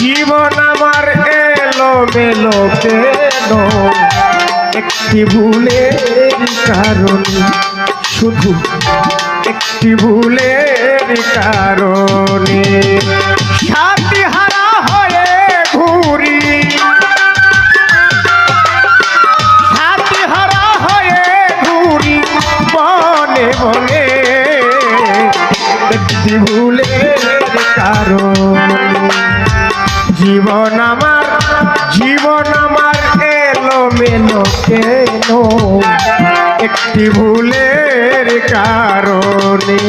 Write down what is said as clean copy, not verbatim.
জীবন আমার এলোমেলো কেন একটি ভুলের কারণে, শুধু একটি ভুলের কারণে সাথী হারা হয়ে ঘুরি, সাথী হারা হয়ে ঘুরি বনে বনে একটি ভুলের কারণে। জীবন আমার এলোমেলো কেন একটি ভুলের কারণে।